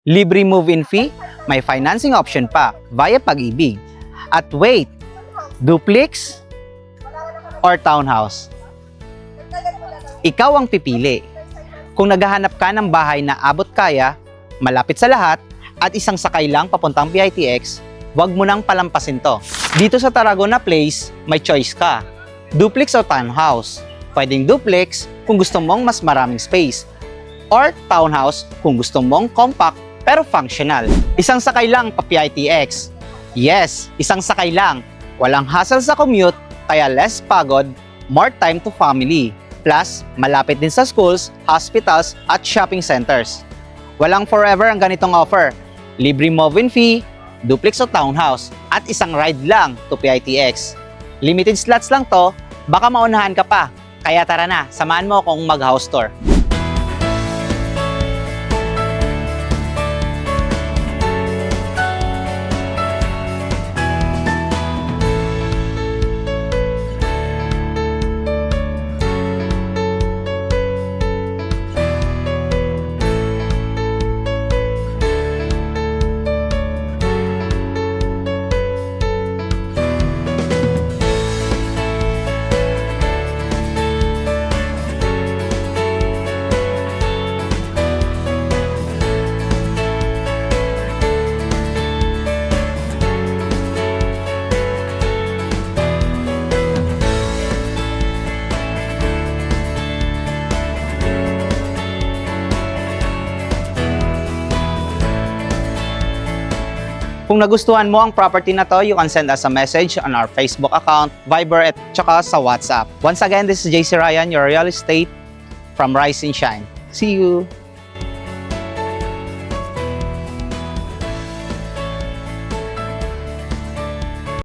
Libre move-in fee, may financing option pa via Pag-ibig. At wait, duplex or townhouse? Ikaw ang pipili. Kung naghahanap ka ng bahay na abot kaya, malapit sa lahat, at isang sakay lang papuntang PITX, wag mo nang palampasin to. Dito sa Tarragona Place, may choice ka. Duplex o townhouse. Pwedeng duplex kung gusto mong mas maraming space. Or townhouse kung gusto mong compact pero functional. Isang sakay lang pa PITX. Yes, isang sakay lang. Walang hassle sa commute, kaya less pagod, more time to family. Plus, malapit din sa schools, hospitals, at shopping centers. Walang forever ang ganitong offer. Libre move-in fee, duplex o townhouse, at isang ride lang to PITX. Limited slots lang to, baka maunahan ka pa. Kaya tara na, samahan mo akong mag-house tour. Kung nagustuhan mo ang property na to, you can send us a message on our Facebook account, Viber, at tsaka sa WhatsApp. Once again, this is JC Ryan, your real estate from Rise and Shine. See you!